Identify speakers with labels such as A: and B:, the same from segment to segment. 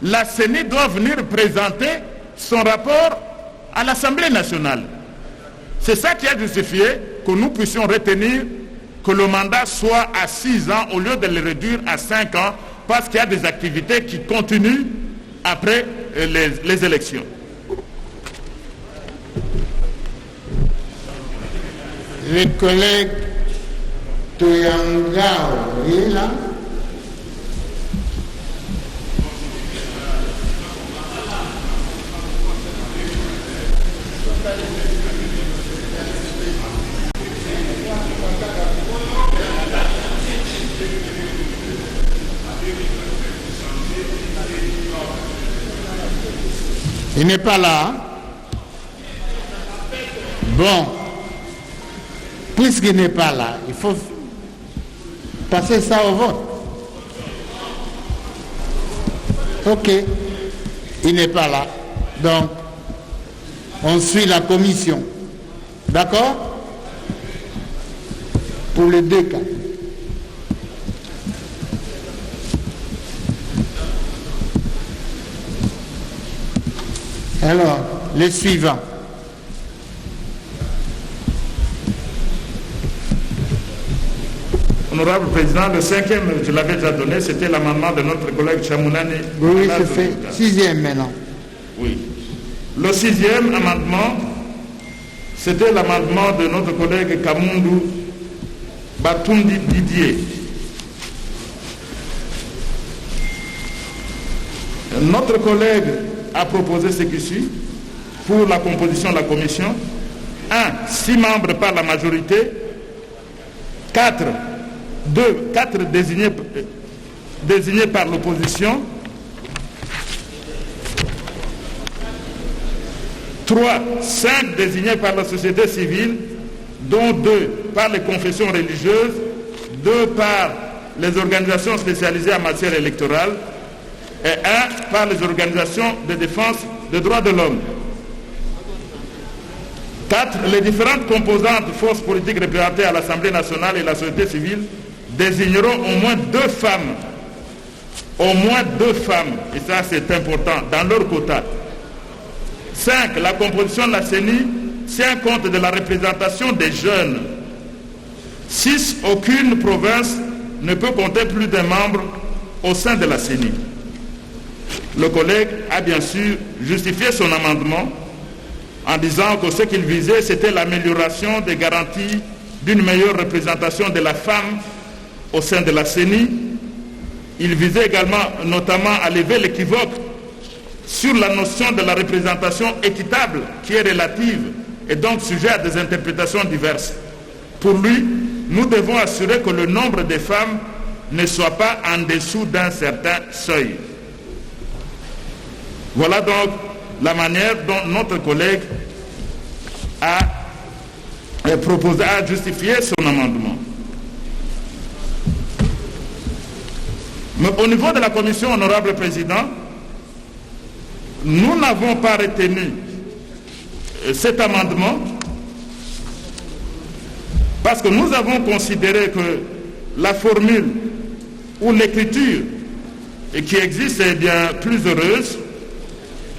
A: la CENI doit venir présenter son rapport à l'Assemblée nationale. C'est ça qui a justifié que nous puissions retenir que le mandat soit à 6 ans au lieu de le réduire à 5 ans, parce qu'il y a des activités qui continuent après les élections.
B: Le collègue Toyangao est là. Il n'est pas là. Bon. Puisqu'il n'est pas là, il faut passer ça au vote. Ok. Il n'est pas là. Donc, on suit la commission. D'accord? Pour les deux cas. Alors, les suivants.
A: Honorable Président, le 5e, je l'avais déjà donné, c'était l'amendement de notre collègue Chamounani.
B: Oui, c'est fait. 6e maintenant.
A: Oui. Le 6e amendement, c'était l'amendement de notre collègue Kamundou Batundi Didier. Notre collègue a proposé ce qui suit pour la composition de la commission. 1. 6 membres par la majorité. 4 désignés par l'opposition. 5 désignés par la société civile, dont 2 par les confessions religieuses, 2 par les organisations spécialisées en matière électorale et 1 par les organisations de défense des droits de l'homme. 4. Les différentes composantes forces politiques représentées à l'Assemblée nationale et la société civile désigneront au moins 2 femmes. Au moins 2 femmes, et ça c'est important, dans leur quota. 5. La composition de la CENI tient compte de la représentation des jeunes. 6. Aucune province ne peut compter plus d'un membre au sein de la CENI. Le collègue a bien sûr justifié son amendement en disant que ce qu'il visait, c'était l'amélioration des garanties d'une meilleure représentation de la femme au sein de la CENI. Il visait également notamment à lever l'équivoque sur la notion de la représentation équitable qui est relative et donc sujet à des interprétations diverses. Pour lui, nous devons assurer que le nombre de femmes ne soit pas en dessous d'un certain seuil. Voilà donc la manière dont notre collègue a proposé, a justifié son amendement. Mais au niveau de la commission, honorable président, nous n'avons pas retenu cet amendement parce que nous avons considéré que la formule ou l'écriture qui existe est bien plus heureuse.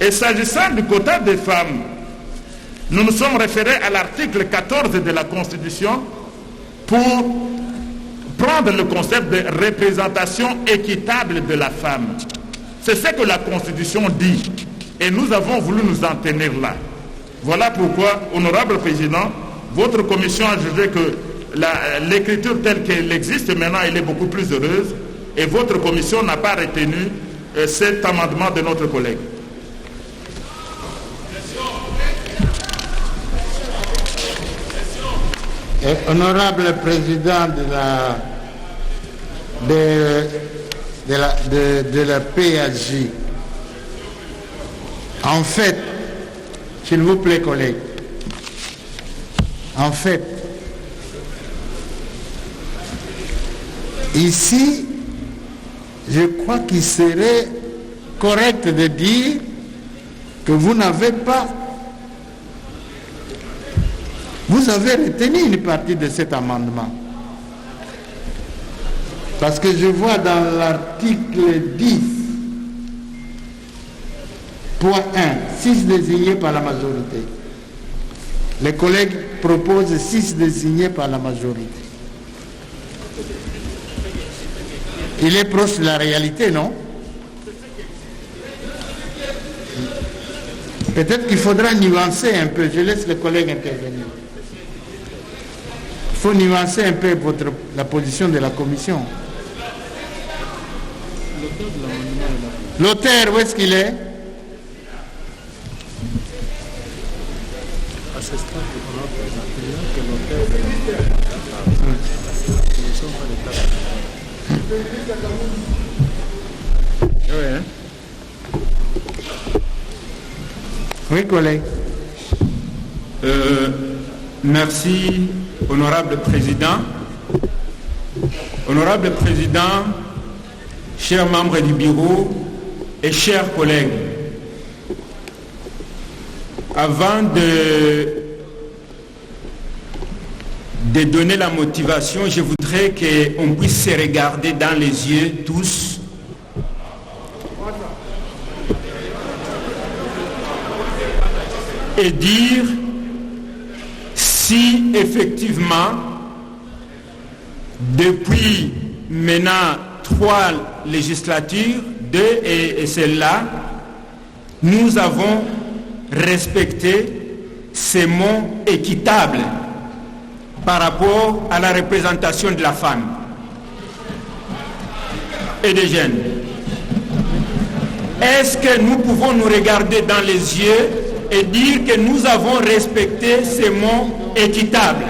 A: Et s'agissant du quota des femmes, nous nous sommes référés à l'article 14 de la Constitution pour prendre le concept de représentation équitable de la femme. C'est ce que la Constitution dit. Et nous avons voulu nous en tenir là. Voilà pourquoi, honorable président, votre commission a jugé que l'écriture telle qu'elle existe maintenant, elle est beaucoup plus heureuse. Et votre commission n'a pas retenu cet amendement de notre collègue.
B: Honorable président de la PAJ, en fait, s'il vous plaît, collègues, en fait, ici, je crois qu'il serait correct de dire que vous n'avez pas, vous avez retenu une partie de cet amendement. Parce que je vois dans l'article 10 Point 1. 6 désignés par la majorité. Les collègues proposent 6 désignés par la majorité. Il est proche de la réalité, non? Peut-être qu'il faudra nuancer un peu. Je laisse les collègues intervenir. Il faut nuancer un peu la position de la commission. L'auteur, où est-ce qu'il est? Oui, collègue.
C: Merci, honorable président. Honorable président, chers membres du bureau et chers collègues, avant de donner la motivation, je voudrais qu'on puisse se regarder dans les yeux tous. Et dire si effectivement, depuis maintenant 3 législatures, 2 et celle-là, nous avons respecté ces mots équitables par rapport à la représentation de la femme et des jeunes. Est-ce que nous pouvons nous regarder dans les yeux et dire que nous avons respecté ces mots équitables?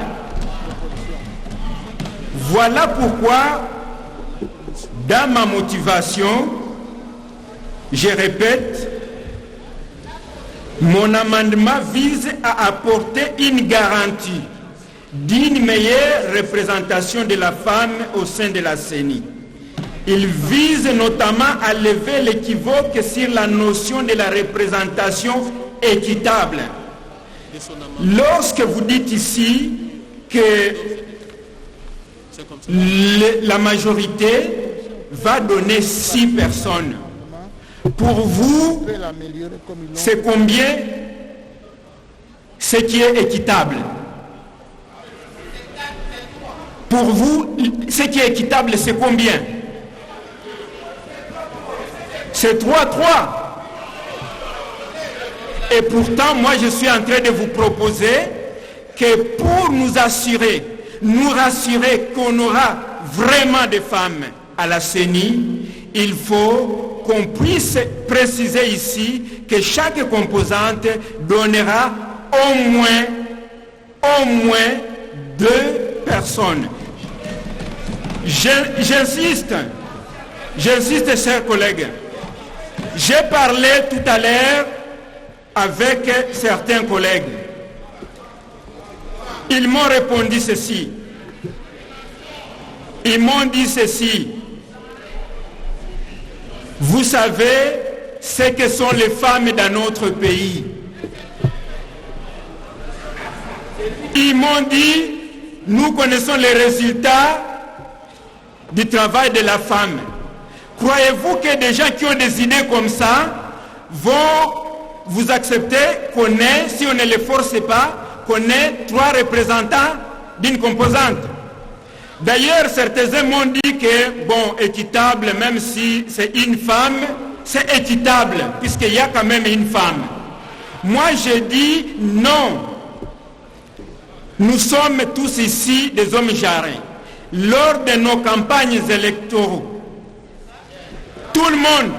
C: Voilà pourquoi, dans ma motivation, je répète, mon amendement vise à apporter une garantie d'une meilleure représentation de la femme au sein de la CENI. Il vise notamment à lever l'équivoque sur la notion de la représentation équitable. Lorsque vous dites ici que la majorité va donner 6 personnes, pour vous, c'est combien ce qui est équitable? Pour vous, ce qui est équitable, c'est combien? C'est 3-3. Et pourtant, moi, je suis en train de vous proposer que pour nous assurer, nous rassurer qu'on aura vraiment des femmes à la CENI, il faut qu'on puisse préciser ici que chaque composante donnera au moins 2 personnes. J'insiste, chers collègues. J'ai parlé tout à l'heure avec certains collègues. Ils m'ont répondu ceci. Ils m'ont dit ceci. Vous savez ce que sont les femmes dans notre pays. Ils m'ont dit, nous connaissons les résultats du travail de la femme. Croyez-vous que des gens qui ont des idées comme ça vont vous accepter qu'on ait, si on ne les force pas, qu'on ait 3 représentants d'une composante? D'ailleurs, certains m'ont dit que, bon, équitable, même si c'est une femme, c'est équitable, puisqu'il y a quand même une femme. Moi, je dis non. Nous sommes tous ici des hommes jarrés. Lors de nos campagnes électorales, tout le monde,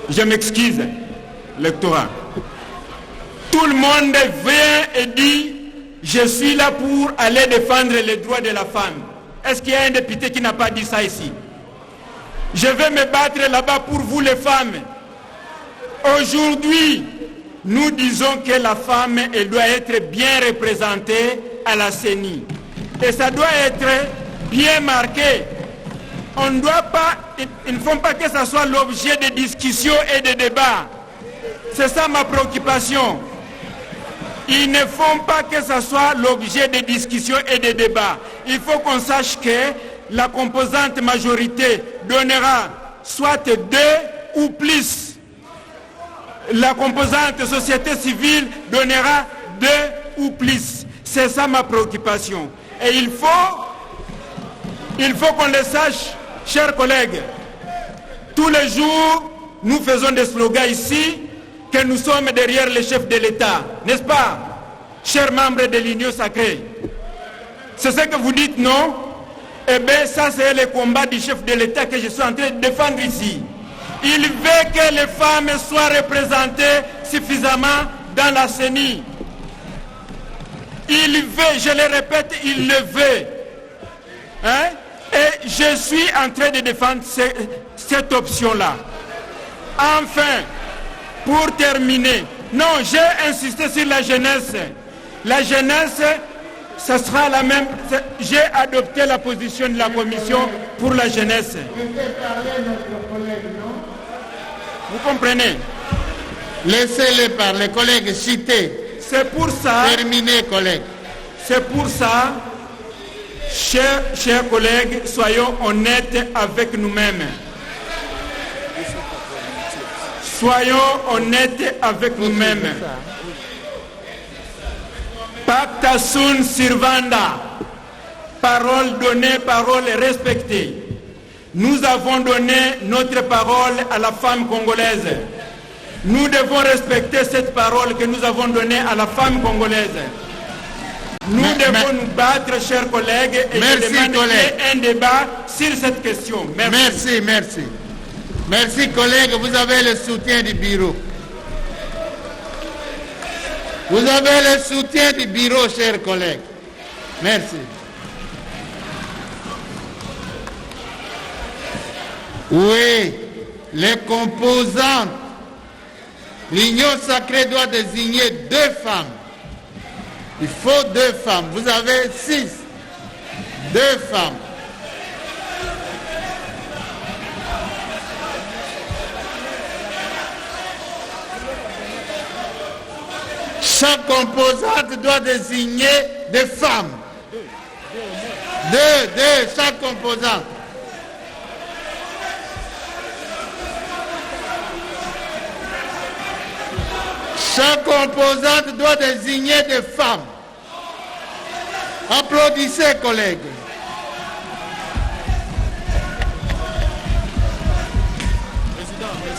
C: je m'excuse, l'électorat, tout le monde vient et dit, je suis là pour aller défendre les droits de la femme. Est-ce qu'il y a un député qui n'a pas dit ça ici? Je vais me battre là-bas pour vous les femmes. Aujourd'hui, nous disons que la femme, elle doit être bien représentée à la CENI. Et ça doit être bien marqué. On ne doit pas, il ne faut pas que ça soit l'objet de discussions et de débats. C'est ça ma préoccupation. Ils ne font pas que ça soit l'objet de discussions et de débats. Il faut qu'on sache que la composante majorité donnera soit 2 ou plus. la composante société civile donnera 2 ou plus. C'est ça ma préoccupation. Et il faut qu'on le sache, chers collègues. Tous les jours, nous faisons des slogans ici que nous sommes derrière le chef de l'État. N'est-ce pas, chers membres de l'Union sacrée? C'est ce que vous dites, non? Eh bien, ça c'est le combat du chef de l'État que je suis en train de défendre ici. Il veut que les femmes soient représentées suffisamment dans la CENI. Il veut, je le répète, il le veut. Hein? Et je suis en train de défendre cette option-là. Enfin, pour terminer, non, j'ai insisté sur la jeunesse. La jeunesse, ce sera la même. J'ai adopté la position de la commission pour la jeunesse. Vous comprenez?
B: Laissez-les parler, collègues, citez.
C: C'est pour ça.
B: Terminez, collègues.
C: C'est pour ça, chers collègues, soyons honnêtes avec nous-mêmes. Soyons honnêtes avec nous-mêmes. Pacta sunt servanda. Parole donnée, parole respectée. Nous avons donné notre parole à la femme congolaise. Nous devons respecter cette parole que nous avons donnée à la femme congolaise. Nous devons nous battre, chers collègues, et demander un débat sur cette question.
B: Merci. Merci, collègues. Vous avez le soutien du bureau. Vous avez le soutien du bureau, chers collègues. Merci. Oui, les composantes. L'Union sacrée doit désigner 2 femmes. Il faut 2 femmes. Vous avez 6. 2 femmes. Chaque composante doit désigner des femmes. 2, chaque composante. Chaque composante doit désigner des femmes. Applaudissez, collègues.
D: Président, ne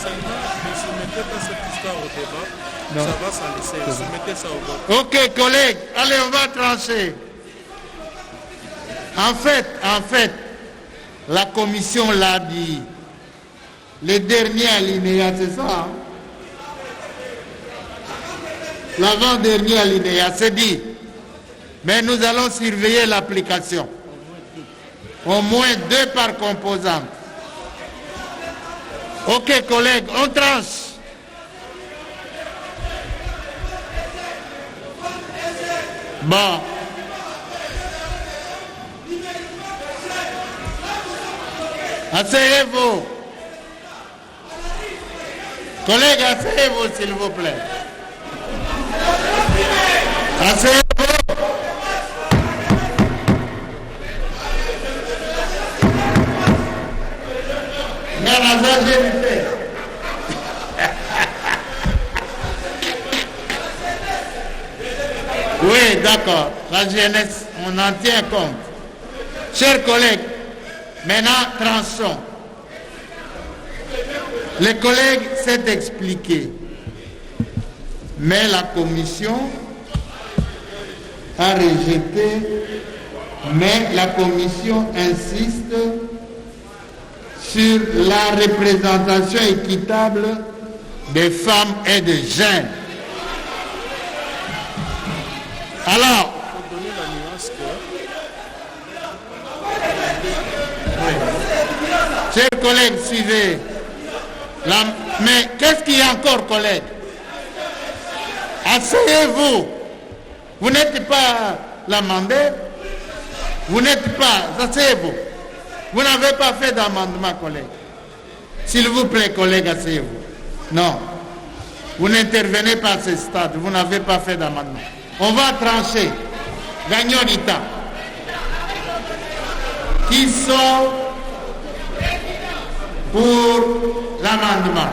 D: soumettez pas cette histoire au débat. Non. Ça va s'en laisser. Soumettez ça au vote.
B: Ok, collègues, allez, on va trancher. En fait, la commission l'a dit. Le dernier alinéa, c'est ça, hein? L'avant-dernier alinéa, c'est dit. Mais nous allons surveiller l'application. Au moins 2 par composante. Ok, collègues, on tranche. Bon. Asseyez-vous. Collègues, asseyez-vous, s'il vous plaît. Asseyez-vous. Oui, d'accord. La jeunesse, on en tient compte. Chers collègues, maintenant, tranchons. Les collègues s'est expliqué. Mais la commission a rejeté, mais la commission insiste sur la représentation équitable des femmes et des jeunes. Alors, chers collègues, suivez. Mais qu'est-ce qu'il y a encore, collègues? Asseyez-vous. Vous n'êtes pas l'amendé. Vous n'êtes pas. Asseyez-vous. Vous n'avez pas fait d'amendement, collègues. S'il vous plaît, collègues, asseyez-vous. Non. Vous n'intervenez pas à ce stade. Vous n'avez pas fait d'amendement. On va trancher. Gagnons du temps. Qui sont pour l'amendement?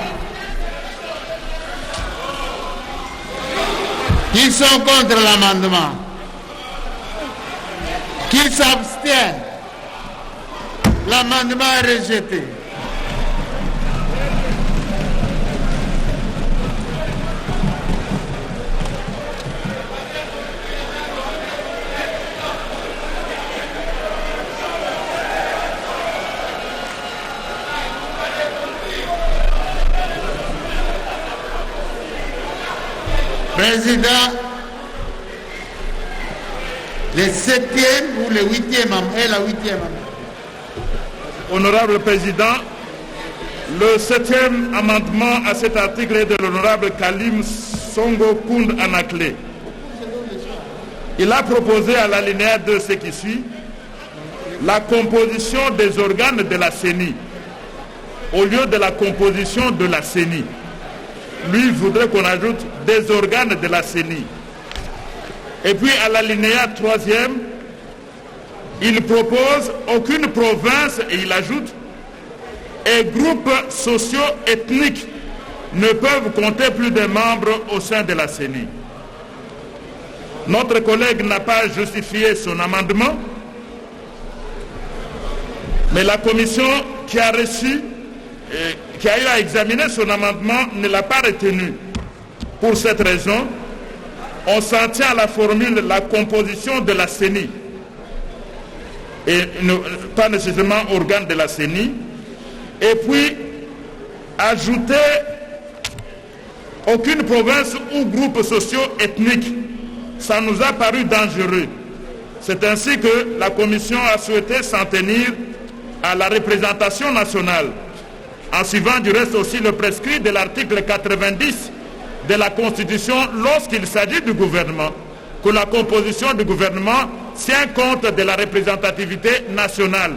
B: Qui sont contre l'amendement? Qui s'abstiennent? L'amendement est rejeté. Président, le 7e ou le 8e et la 8e.
A: Honorable Président, le 7e amendement à cet article est de l'honorable Kalim Songo Kound Anakle. Il a proposé à l'alinéa 2 ce qui suit, la composition des organes de la CENI au lieu de la composition de la CENI. Lui, il voudrait qu'on ajoute des organes de la CENI. Et puis à l'alinéa 3e, il propose aucune province, et il ajoute, et groupes socio-ethniques ne peuvent compter plus de membres au sein de la CENI. Notre collègue n'a pas justifié son amendement, mais la commission qui a reçu, qui a eu à examiner son amendement ne l'a pas retenu. Pour cette raison, on s'en tient à la formule la composition de la CENI et pas nécessairement organe de la CENI, et puis ajouter aucune province ou groupe socio-ethnique. Ça nous a paru dangereux. C'est ainsi que la commission a souhaité s'en tenir à la représentation nationale, en suivant du reste aussi le prescrit de l'article 90 de la Constitution lorsqu'il s'agit du gouvernement, que la composition du gouvernement tient compte de la représentativité nationale.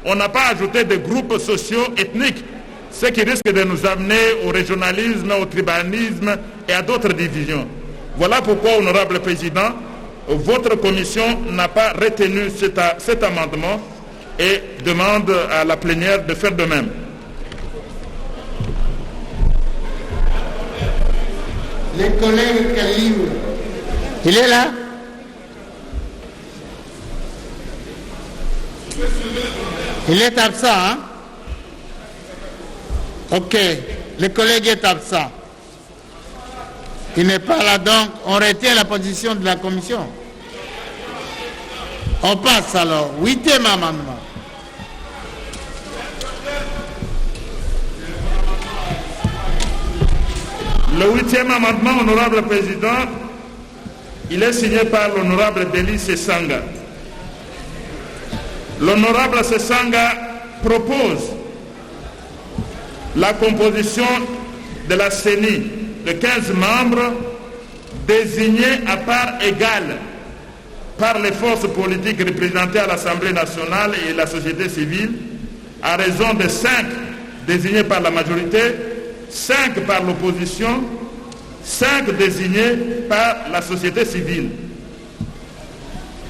A: On n'a pas ajouté de groupes socio-ethniques, ce qui risque de nous amener au régionalisme, au tribalisme et à d'autres divisions. Voilà pourquoi, honorable Président, votre commission n'a pas retenu cet amendement et demande à la plénière de faire de même.
B: Le collègue Kalim, il est là? Il est absent, hein? Ok, le collègue est absent. Il n'est pas là, donc on retient la position de la commission. On passe alors. 8e amendement.
A: Le 8e amendement, honorable Président, il est signé par l'honorable Denis Sesanga. L'honorable Sesanga propose la composition de la CENI de 15 membres désignés à part égale par les forces politiques représentées à l'Assemblée nationale et la société civile, à raison de 5 désignés par la majorité, 5 par l'opposition, 5 désignés par la société civile.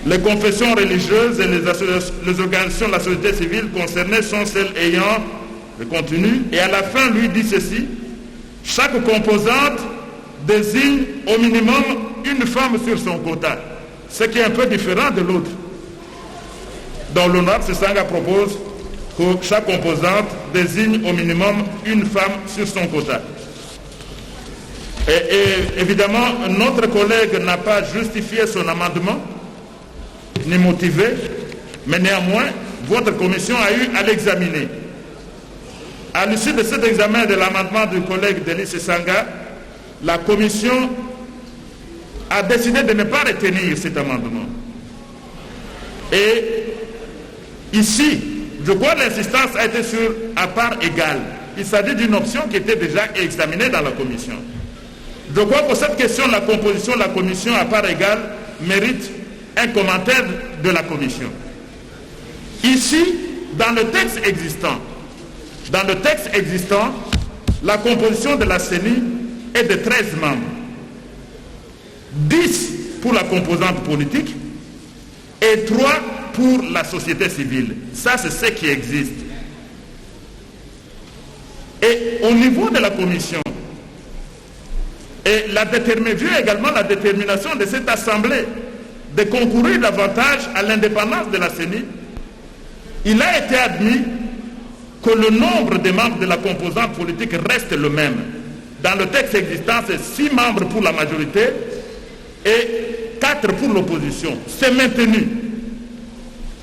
A: Les confessions religieuses et les organisations de la société civile concernées sont celles ayant le contenu. Et à la fin, lui dit ceci: chaque composante désigne au minimum une femme sur son quota, ce qui est un peu différent de l'autre. Donc l'honorable Sesanga propose que chaque composante désigne au minimum une femme sur son quota. Et évidemment, notre collègue n'a pas justifié son amendement, ni motivé, mais néanmoins, votre commission a eu à l'examiner. À l'issue de cet examen de l'amendement du collègue Denis Sesanga, la commission a décidé de ne pas retenir cet amendement. Et ici, je crois que l'insistance a été sur à part égale. Il s'agit d'une option qui était déjà examinée dans la commission. Je crois que cette question de la composition de la commission à part égale mérite un commentaire de la commission. Ici, dans le texte existant, la composition de la CENI est de 13 membres. 10 pour la composante politique et 3 pour la société civile. Ça, c'est ce qui existe. Et au niveau de la commission, Et vu également la détermination de cette Assemblée de concourir davantage à l'indépendance de la CENI, il a été admis que le nombre des membres de la composante politique reste le même. Dans le texte existant, c'est 6 membres pour la majorité et 4 pour l'opposition. C'est maintenu.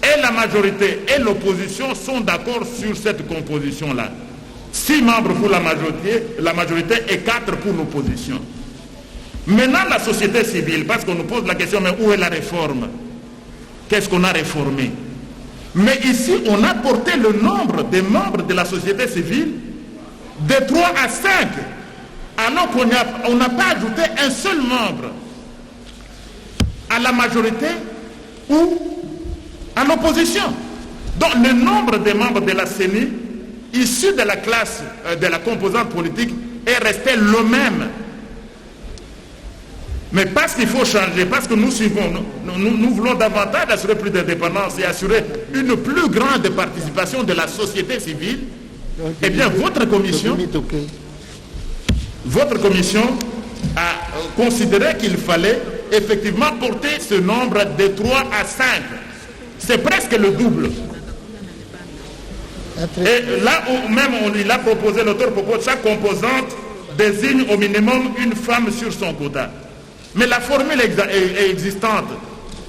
A: Et la majorité et l'opposition sont d'accord sur cette composition-là. 6 membres pour la majorité et 4 pour l'opposition. Maintenant, la société civile, parce qu'on nous pose la question, mais où est la réforme? Qu'est-ce qu'on a réformé? Mais ici, on a porté le nombre des membres de la société civile de 3 à 5, alors qu'on n'a pas ajouté un seul membre à la majorité ou à l'opposition. Donc le nombre des membres de la CENI issus de la classe de la composante politique est resté le même. Mais parce qu'il faut changer, parce que nous voulons davantage assurer plus d'indépendance et assurer une plus grande participation de la société civile, eh bien votre commission a considéré qu'il fallait effectivement porter ce nombre de 3 à 5. C'est presque le double. Et là où même l'auteur propose, chaque composante désigne au minimum une femme sur son quota. Mais la formule est existante.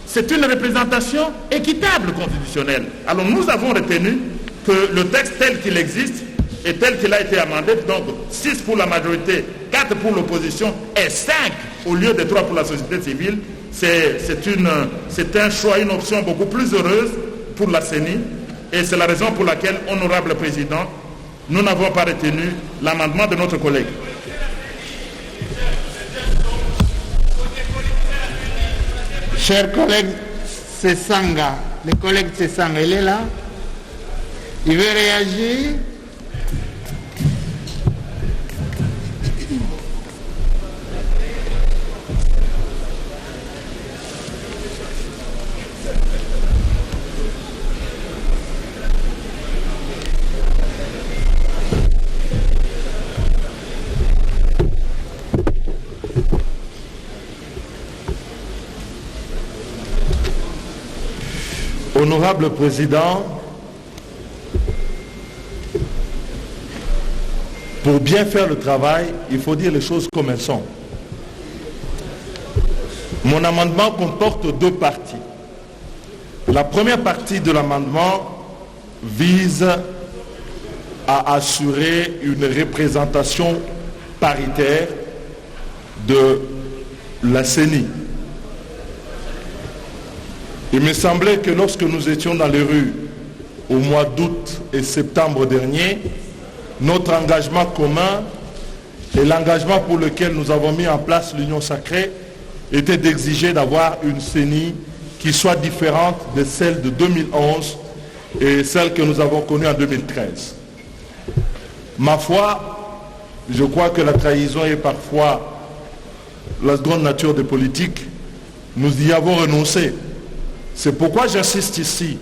A: C'est une représentation équitable constitutionnelle. Alors nous avons retenu que le texte tel qu'il existe et tel qu'il a été amendé, donc 6 pour la majorité, 4 pour l'opposition et 5 au lieu de 3 pour la société civile, c'est un choix, une option beaucoup plus heureuse pour la CENI. Et c'est la raison pour laquelle, honorable président, nous n'avons pas retenu l'amendement de notre collègue.
B: Cher collègue Sessanga, le collègue Sessanga, il est là. Il veut réagir.
E: Honorable Président, pour bien faire le travail, il faut dire les choses comme elles sont. Mon amendement comporte 2 parties. La première partie de l'amendement vise à assurer une représentation paritaire de la CENI. Il me semblait que lorsque nous étions dans les rues au mois d'août et septembre dernier, notre engagement commun et l'engagement pour lequel nous avons mis en place l'Union sacrée était d'exiger d'avoir une CENI qui soit différente de celle de 2011 et celle que nous avons connue en 2013. Ma foi, je crois que la trahison est parfois la seconde nature des politiques. Nous y avons renoncé. C'est pourquoi j'insiste ici,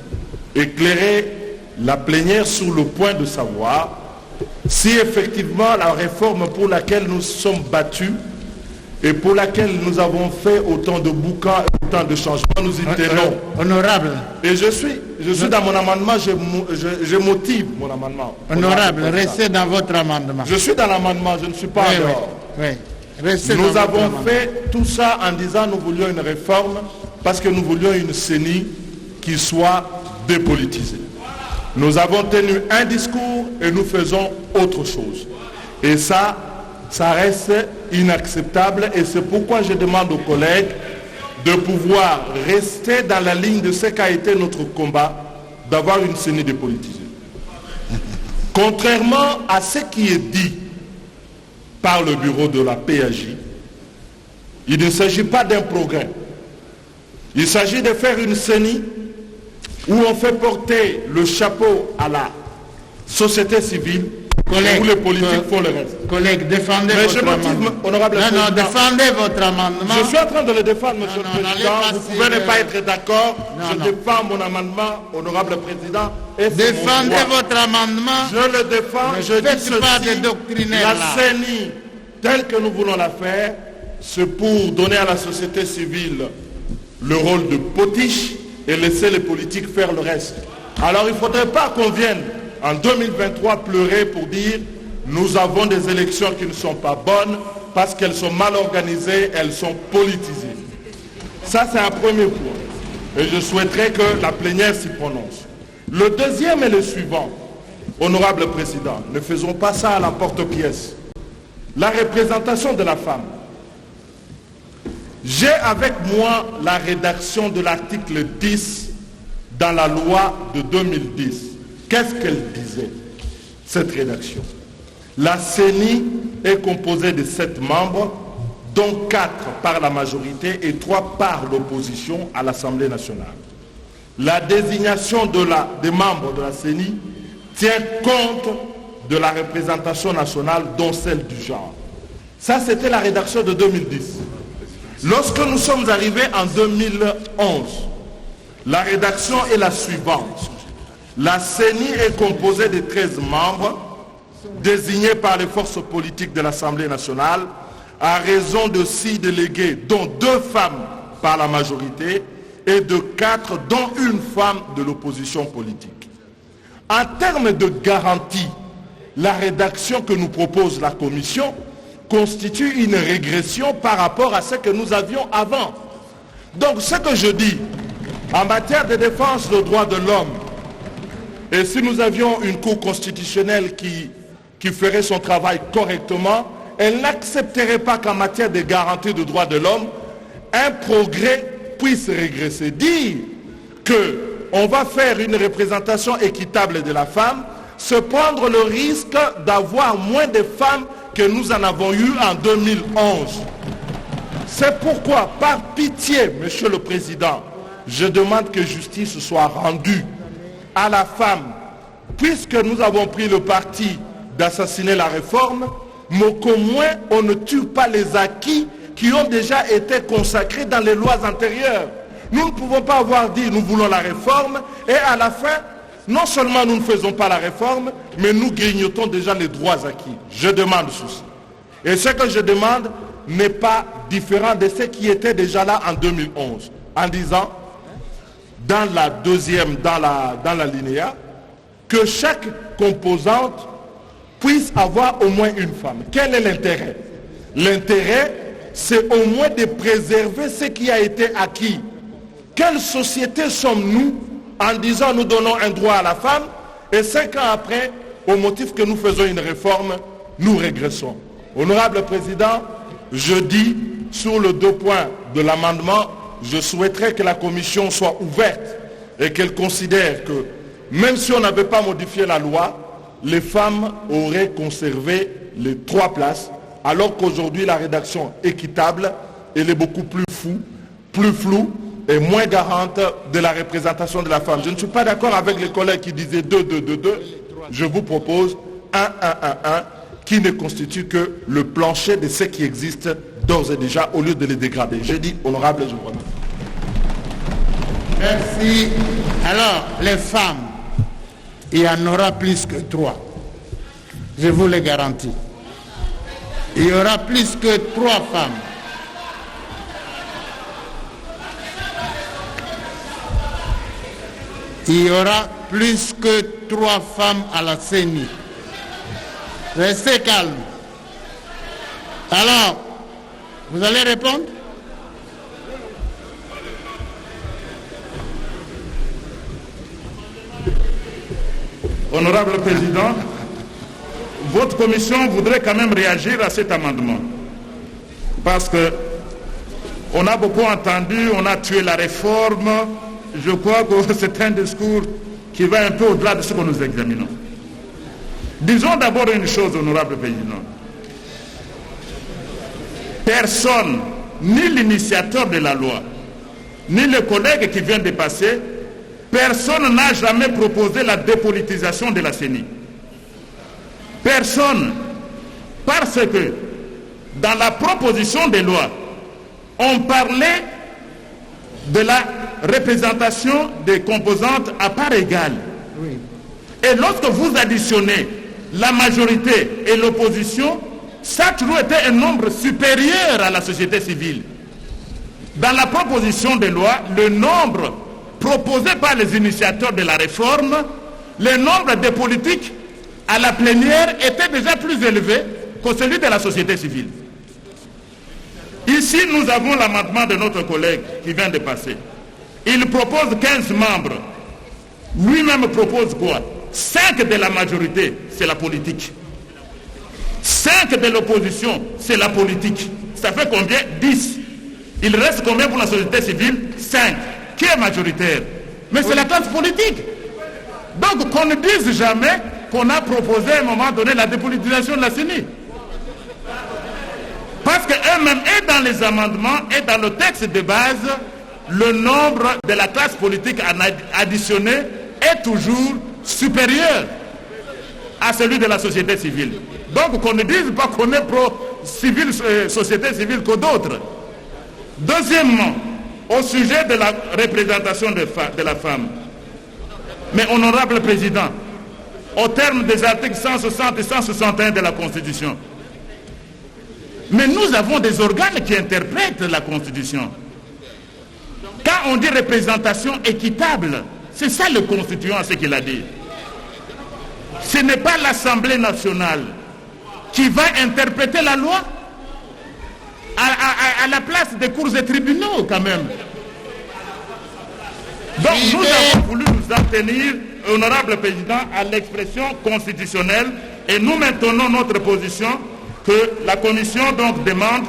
E: éclairer la plénière sur le point de savoir si effectivement la réforme pour laquelle nous sommes battus et pour laquelle nous avons fait autant de bouquins et autant de changements, nous y tenons.
B: Honorable.
E: Et je suis dans mon amendement, je motive mon amendement.
B: Honorable, restez dans votre amendement.
E: Je suis dans l'amendement, je ne suis pas en dehors.
B: Oui.
E: Nous avons fait tout ça en disant nous voulions une réforme parce que nous voulions une CENI qui soit dépolitisée. Nous avons tenu un discours et nous faisons autre chose. Et ça reste inacceptable et c'est pourquoi je demande aux collègues de pouvoir rester dans la ligne de ce qu'a été notre combat, d'avoir une CENI dépolitisée. Contrairement à ce qui est dit par le bureau de la PAJ, il ne s'agit pas d'un progrès. Il s'agit de faire une CENI où on fait porter le chapeau à la société civile, où les politiques font le reste.
B: Collègue, défendez votre amendement.
E: Honorable président,
B: défendez votre amendement.
E: Je suis en train de le défendre, monsieur le président. Vous pouvez ne pas être d'accord. Je défends mon amendement, honorable président.
B: Défendez votre amendement.
E: Je le défends. Je dis ceci.
B: Pas de doctrinaire,
E: la CENI telle que nous voulons la faire, c'est pour donner à la société civile le rôle de potiche et laisser les politiques faire le reste. Alors il ne faudrait pas qu'on vienne en 2023 pleurer pour dire nous avons des élections qui ne sont pas bonnes parce qu'elles sont mal organisées, elles sont politisées. Ça, c'est un premier point. Et je souhaiterais que la plénière s'y prononce. Le deuxième est le suivant. Honorable Président, ne faisons pas ça à l'emporte-pièce. La représentation de la femme. J'ai avec moi la rédaction de l'article 10 dans la loi de 2010. Qu'est-ce qu'elle disait, cette rédaction? La CENI est composée de 7 membres, dont 4 par la majorité et 3 par l'opposition à l'Assemblée nationale. La désignation des membres de la CENI tient compte de la représentation nationale, dont celle du genre. Ça, c'était la rédaction de 2010. Lorsque nous sommes arrivés en 2011, la rédaction est la suivante. La CENI est composée de 13 membres désignés par les forces politiques de l'Assemblée nationale à raison de 6 délégués, dont 2 femmes par la majorité et de 4, dont une femme de l'opposition politique. En termes de garantie, la rédaction que nous propose la Commission constitue une régression par rapport à ce que nous avions avant. Donc ce que je dis, en matière de défense des droits de l'homme, et si nous avions une Cour constitutionnelle qui ferait son travail correctement, elle n'accepterait pas qu'en matière de garantie des droits de l'homme, un progrès puisse régresser. Dire qu'on va faire une représentation équitable de la femme, se prendre le risque d'avoir moins de femmes que nous en avons eu en 2011. C'est pourquoi, par pitié, Monsieur le Président, je demande que justice soit rendue à la femme, puisque nous avons pris le parti d'assassiner la réforme, mais qu'au moins on ne tue pas les acquis qui ont déjà été consacrés dans les lois antérieures. Nous ne pouvons pas avoir dit nous voulons la réforme et à la fin, non seulement nous ne faisons pas la réforme, mais nous grignotons déjà les droits acquis. Je demande ceci. Et ce que je demande n'est pas différent de ce qui était déjà là en 2011, en disant, dans la deuxième, dans l'alinéa, que chaque composante puisse avoir au moins une femme. Quel est l'intérêt? L'intérêt, c'est au moins de préserver ce qui a été acquis. Quelle société sommes-nous en disant nous donnons un droit à la femme et 5 ans après, au motif que nous faisons une réforme, nous régressons? Honorable Président, je dis sur les 2 points de l'amendement, je souhaiterais que la Commission soit ouverte et qu'elle considère que même si on n'avait pas modifié la loi, les femmes auraient conservé les 3 places, alors qu'aujourd'hui la rédaction équitable, elle est beaucoup plus floue et moins garante de la représentation de la femme. Je ne suis pas d'accord avec les collègues qui disaient 2. Je vous propose 1, qui ne constitue que le plancher de ce qui existe d'ores et déjà, au lieu de les dégrader. J'ai dit honorable, je vous remercie.
B: Merci. Alors, les femmes, il y en aura plus que 3. Je vous le garantis. Il y aura plus que 3 femmes. Il y aura plus que 3 femmes à la CENI. Restez calme. Alors, vous allez répondre?
A: Honorable Président, votre commission voudrait quand même réagir à cet amendement. Parce que on a beaucoup entendu, on a tué la réforme. Je crois que c'est un discours qui va un peu au-delà de ce que nous examinons. Disons d'abord une chose, honorable Président. Personne, ni l'initiateur de la loi, ni le collègue qui vient de passer, personne n'a jamais proposé la dépolitisation de la CENI. Personne. Parce que dans la proposition de loi, on parlait de la représentation des composantes à part égale. Oui. Et lorsque vous additionnez la majorité et l'opposition, ça a toujours été un nombre supérieur à la société civile. Dans la proposition de loi, le nombre proposé par les initiateurs de la réforme, le nombre de politiques à la plénière était déjà plus élevé que celui de la société civile. Ici, nous avons l'amendement de notre collègue qui vient de passer. Il propose 15 membres. Lui-même propose quoi? 5 de la majorité, c'est la politique. 5 de l'opposition, c'est la politique. Ça fait combien? 10. Il reste combien pour la société civile? 5. Qui est majoritaire? Mais c'est la classe politique. Donc qu'on ne dise jamais qu'on a proposé à un moment donné la dépolitisation de la CENI. Parce qu'eux-mêmes, et dans les amendements, et dans le texte de base, le nombre de la classe politique additionnée est toujours supérieur à celui de la société civile. Donc qu'on ne dise pas qu'on est pro-civile, société civile que d'autres. Deuxièmement, au sujet de la représentation de la femme. Mais honorable président, au terme des articles 160 et 161 de la Constitution, mais nous avons des organes qui interprètent la Constitution. Quand on dit représentation équitable, c'est ça le constituant, ce qu'il a dit. Ce n'est pas l'Assemblée nationale qui va interpréter la loi à la place des cours et tribunaux quand même. Donc nous avons voulu nous en tenir, honorable président, à l'expression constitutionnelle et nous maintenons notre position que la commission donc demande,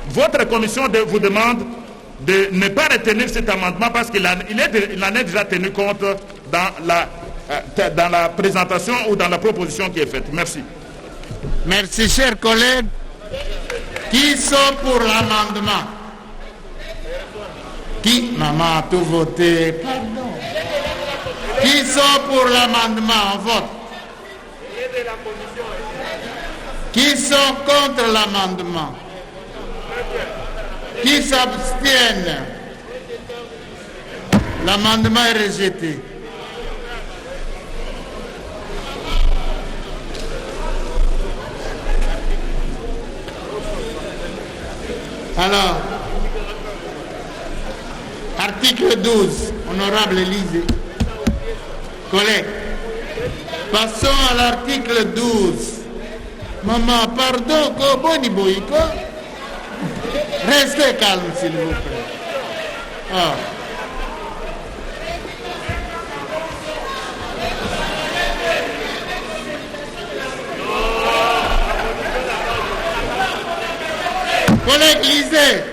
A: votre commission vous demande de ne pas retenir cet amendement parce qu'il en est déjà tenu compte dans la présentation ou dans la proposition qui est faite. Merci.
B: Merci, chers collègues. Qui sont pour l'amendement? Qui? Maman a tout voté. Pardon. Qui sont pour l'amendement? On vote. Qui sont contre l'amendement? Qui s'abstiennent? L'amendement est rejeté. Alors, article 12, honorable Élysée, collègues, passons à l'article 12. Maman, pardon, Koboni Boïko, restez calme s'il vous plaît. Ah. Collègue, lisez.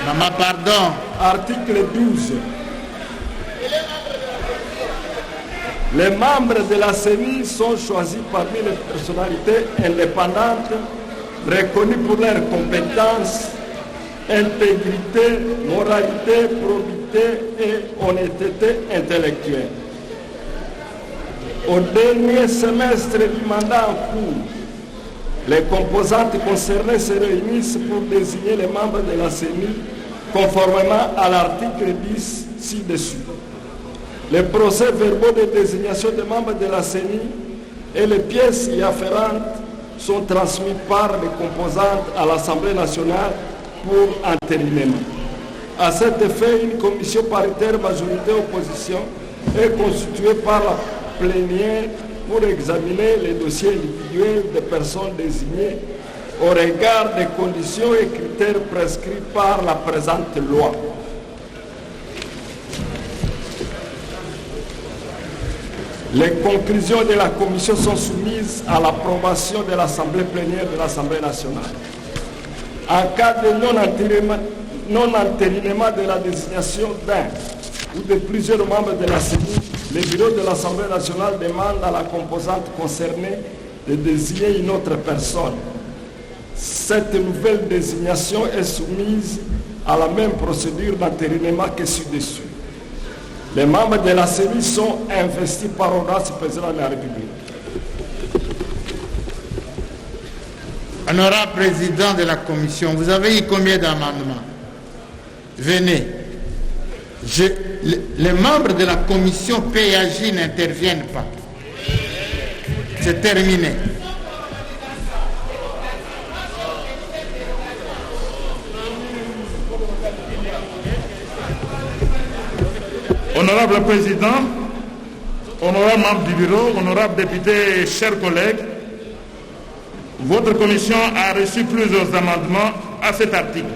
B: Maman, pardon.
F: Article 12. Les membres de la CENI sont choisis parmi les personnalités indépendantes reconnues pour leurs compétences, intégrité, moralité, probité et honnêteté intellectuelle. Au dernier semestre du mandat en cours, les composantes concernées se réunissent pour désigner les membres de la CENI conformément à l'article 10 ci-dessus. Les procès-verbaux de désignation des membres de la CENI et les pièces y afférentes sont transmis par les composantes à l'Assemblée nationale pour entérinement. À cet effet, une commission paritaire majorité-opposition est constituée par la plénière pour examiner les dossiers individuels des personnes désignées au regard des conditions et critères prescrits par la présente loi. Les conclusions de la commission sont soumises à l'approbation de l'Assemblée plénière de l'Assemblée nationale. En cas de non-entérinement de la désignation d'un ou de plusieurs membres de la CENI, le bureau de l'Assemblée nationale demande à la composante concernée de désigner une autre personne. Cette nouvelle désignation est soumise à la même procédure d'entérinement que ci-dessus. Les membres de la CENI sont investis par ordonnance du président de la République.
B: Honorable président de la commission, vous avez eu combien d'amendements? Venez. Les membres de la commission PAJ n'interviennent pas. C'est terminé.
A: Honorable Président, honorable membre du bureau, honorable député, chers collègues, votre commission a reçu plusieurs amendements à cet article.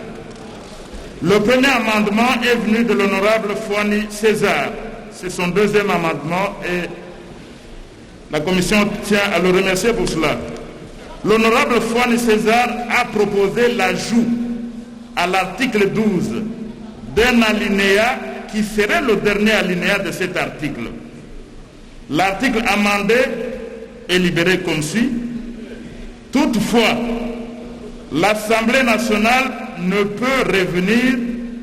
A: Le premier amendement est venu de l'honorable Fouani César. C'est son deuxième amendement et la commission tient à le remercier pour cela. L'honorable Fouani César a proposé l'ajout à l'article 12 d'un alinéa qui serait le dernier alinéa de cet article. L'article amendé est libéré comme suit. Toutefois, l'Assemblée nationale ne peut revenir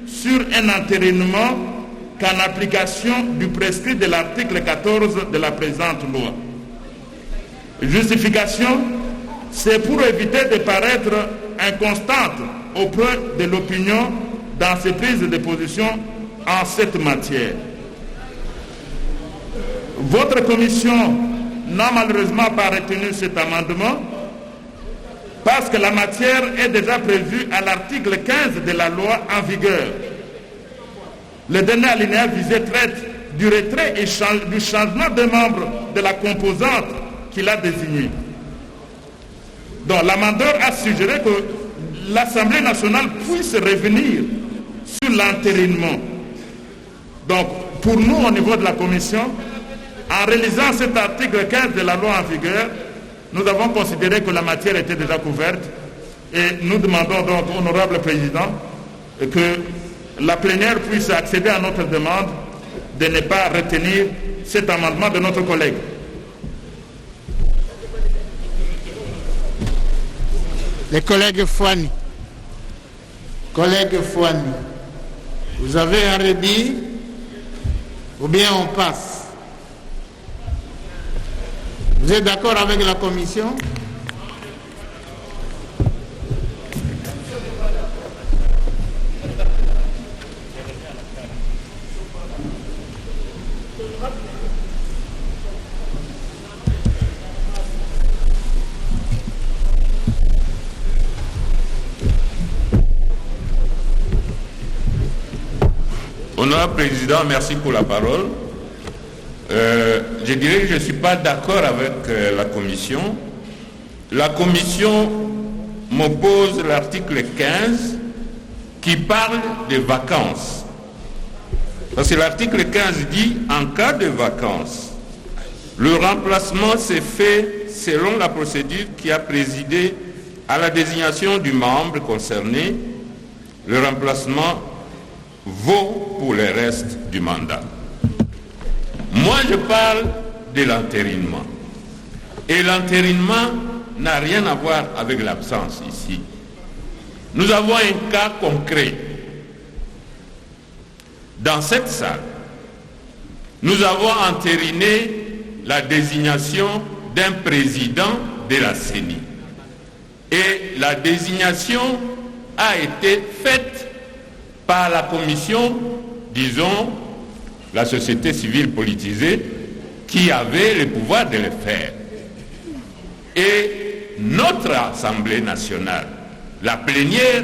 A: sur un entérinement qu'en application du prescrit de l'article 14 de la présente loi. Justification, c'est pour éviter de paraître inconstante auprès de l'opinion dans ses prises de position en cette matière. Votre commission n'a malheureusement pas retenu cet amendement parce que la matière est déjà prévue à l'article 15 de la loi en vigueur. Le dernier alinéa visé traite du retrait et du changement de membre de la composante qu'il a désignée. Donc l'amendeur a suggéré que l'Assemblée nationale puisse revenir sur l'entérinement. Donc pour nous au niveau de la commission, en réalisant cet article 15 de la loi en vigueur, nous avons considéré que la matière était déjà couverte et nous demandons donc, honorable président, que la plénière puisse accéder à notre demande de ne pas retenir cet amendement de notre collègue.
B: Les collègues Fouani. Collègue Fouani, vous avez un redit ou bien on passe? Vous êtes d'accord avec la commission?
C: Honorable Président, merci pour la parole. Je dirais que je ne suis pas d'accord avec la Commission. La Commission m'oppose l'article 15 qui parle de vacances. Parce que l'article 15 dit « En cas de vacances, le remplacement s'est fait selon la procédure qui a présidé à la désignation du membre concerné. Le remplacement vaut pour le reste du mandat. » Moi, je parle de l'entérinement. Et l'entérinement n'a rien à voir avec l'absence ici. Nous avons un cas concret. Dans cette salle, nous avons entériné la désignation d'un président de la CENI. Et la désignation a été faite par la commission, disons, la société civile politisée, qui avait le pouvoir de le faire. Et notre Assemblée nationale, la plénière,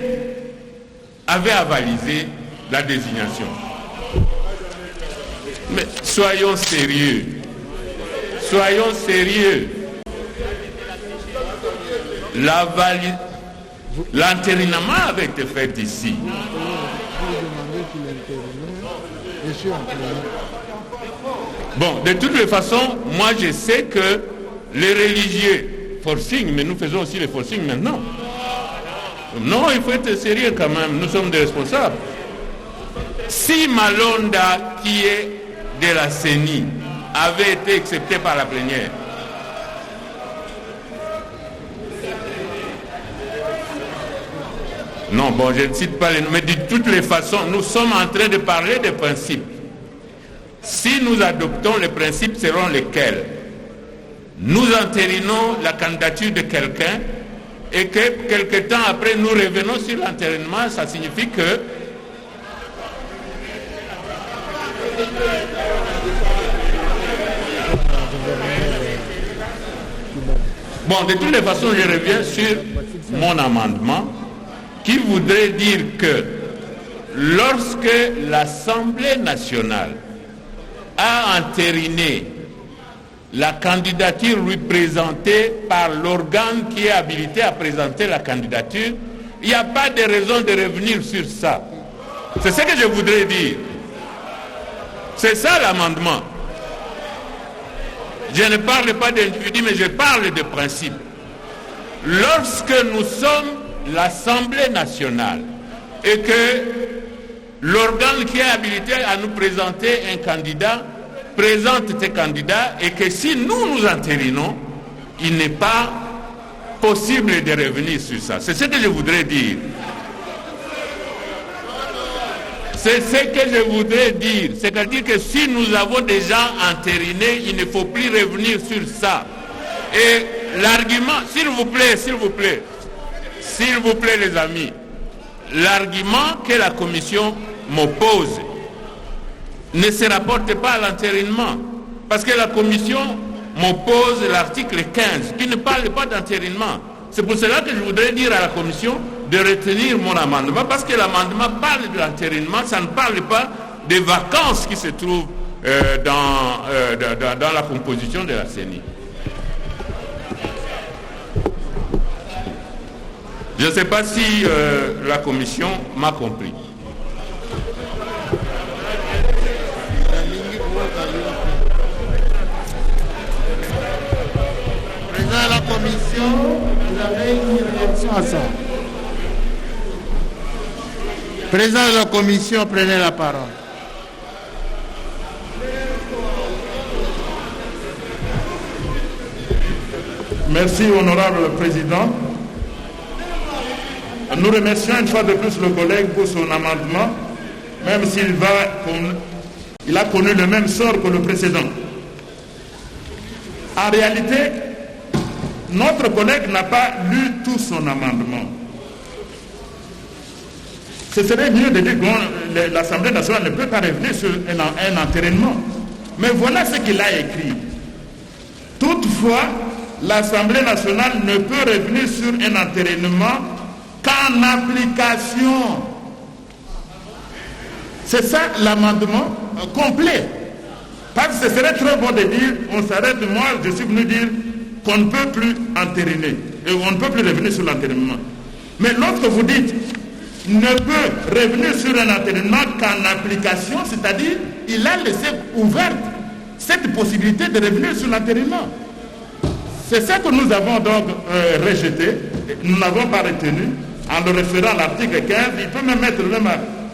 C: avait avalisé la désignation. Mais soyons sérieux. Soyons sérieux. L'entérinement avait été fait ici. Bon, de toutes les façons, moi je sais que les religieux forcing, mais nous faisons aussi les forcing maintenant. Non, il faut être sérieux quand même, nous sommes des responsables. Si Malonda, qui est de la CENI, avait été accepté par la plénière, non, bon, je ne cite pas les noms, mais de toutes les façons, nous sommes en train de parler des principes. Si nous adoptons les principes selon lesquels nous entérinons la candidature de quelqu'un et que quelque temps après nous revenons sur l'entérinement, ça signifie que
G: Bon, de toutes les façons, je reviens sur mon amendement qui voudrait dire que lorsque l'Assemblée nationale a entériné la candidature lui présentée par l'organe qui est habilité à présenter la candidature, il n'y a pas de raison de revenir sur ça. C'est ce que je voudrais dire. C'est ça l'amendement. Je ne parle pas d'individu, mais je parle de principe. Lorsque nous sommes l'Assemblée nationale et que l'organe qui est habilité à nous présenter un candidat présente tes candidats et que si nous entérinons, il n'est pas possible de revenir sur ça. C'est ce que je voudrais dire. C'est ce que je voudrais dire. C'est-à-dire que si nous avons déjà entériné, il ne faut plus revenir sur ça. Et l'argument, s'il vous plaît, les amis, l'argument que la commission m'oppose ne se rapporte pas à l'entérinement. Parce que la commission m'oppose l'article 15 qui ne parle pas d'entérinement. C'est pour cela que je voudrais dire à la commission de retenir mon amendement, parce que l'amendement parle de l'entérinement, ça ne parle pas des vacances qui se trouvent dans la composition de la CENI. Je ne sais pas si la commission m'a compris.
B: Président de la commission, vous avez une réaction à ça. Président de la commission, prenez la parole.
A: Merci, honorable président. Nous remercions une fois de plus le collègue pour son amendement, même s'il a connu le même sort que le précédent. En réalité, notre collègue n'a pas lu tout son amendement. Ce serait mieux de dire que l'Assemblée nationale ne peut pas revenir sur un entérinement. Mais voilà ce qu'il a écrit. Toutefois, l'Assemblée nationale ne peut revenir sur un entérinement qu'en application. C'est ça l'amendement complet. Parce que ce serait très bon de dire, on s'arrête, moi je suis venu dire qu'on ne peut plus entériner. Et on ne peut plus revenir sur l'entérinement. Mais lorsque vous dites, ne peut revenir sur un entérinement qu'en application, c'est-à-dire, il a laissé ouverte cette possibilité de revenir sur l'entérinement. C'est ça que nous avons donc rejeté, nous n'avons pas retenu, en le référant à l'article 15, il peut même mettre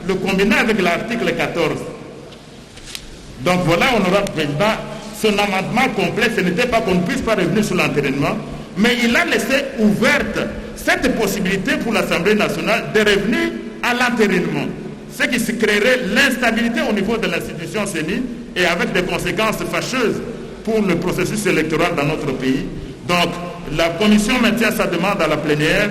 A: le combiner avec l'article 14. Donc voilà, honorable président, son amendement complet, ce n'était pas qu'on ne puisse pas revenir sur l'entérinement, mais il a laissé ouverte cette possibilité pour l'Assemblée nationale de revenir à l'entérinement, ce qui se créerait l'instabilité au niveau de l'institution CENI et avec des conséquences fâcheuses pour le processus électoral dans notre pays. Donc, la commission maintient sa demande à la plénière.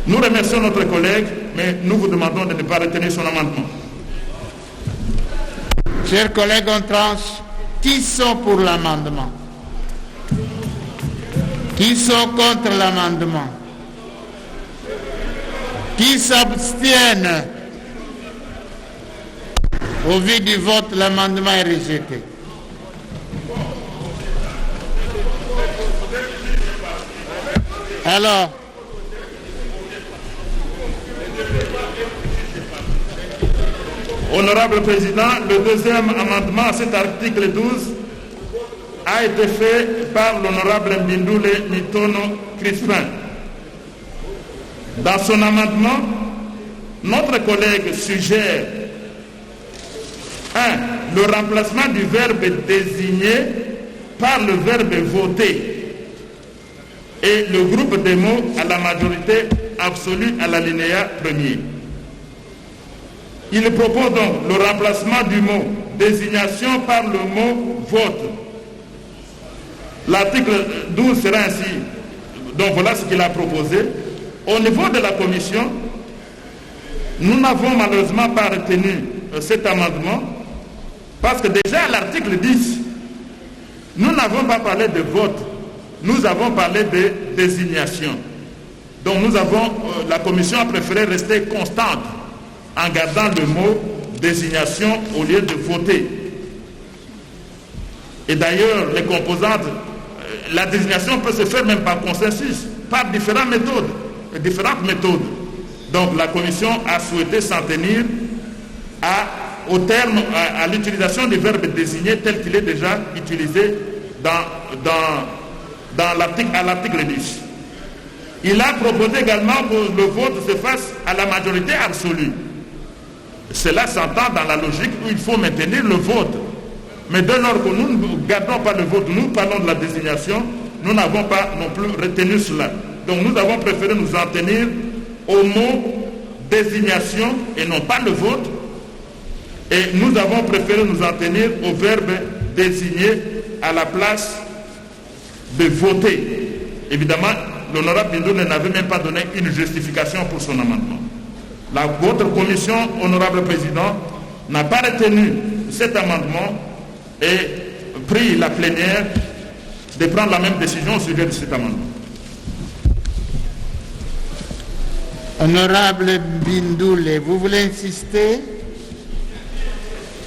A: Nous remercions notre collègue, mais nous vous demandons de ne pas retenir son amendement.
B: Chers collègues, on tranche. Qui sont pour l'amendement? Qui sont contre l'amendement? Qui s'abstiennent? Au vu du vote, l'amendement est rejeté. Alors,
A: honorable président, le deuxième amendement à cet article 12 a été fait par l'honorable Mbindoule Mitono Crispin. Dans son amendement, notre collègue suggère 1. Le remplacement du verbe désigner par le verbe voter et le groupe des mots à la majorité absolue à l'alinéa premier. Il propose donc le remplacement du mot désignation par le mot vote. L'article 12 sera ainsi. Donc voilà ce qu'il a proposé. Au niveau de la commission, nous n'avons malheureusement pas retenu cet amendement parce que déjà à l'article 10, nous n'avons pas parlé de vote. nous avons parlé de désignation. Donc la commission a préféré rester constante en gardant le mot désignation au lieu de voter. Et d'ailleurs, les composantes, la désignation peut se faire même par consensus, par différentes méthodes. Donc la commission a souhaité s'en tenir à l'utilisation du verbe désigner tel qu'il est déjà utilisé à l'article 10. Il a proposé également que le vote se fasse à la majorité absolue. Cela s'entend dans la logique où il faut maintenir le vote. Mais dès lors que nous ne gardons pas le vote, nous parlons de la désignation, nous n'avons pas non plus retenu cela. Donc nous avons préféré nous en tenir au mot désignation et non pas le vote. Et nous avons préféré nous en tenir au verbe désigner à la place de voter. Évidemment, l'honorable Bindoul n'avait même pas donné une justification pour son amendement. Votre commission, honorable président, n'a pas retenu cet amendement et pris la plénière de prendre la même décision au sujet de cet amendement.
B: Honorable Bindoul, vous voulez insister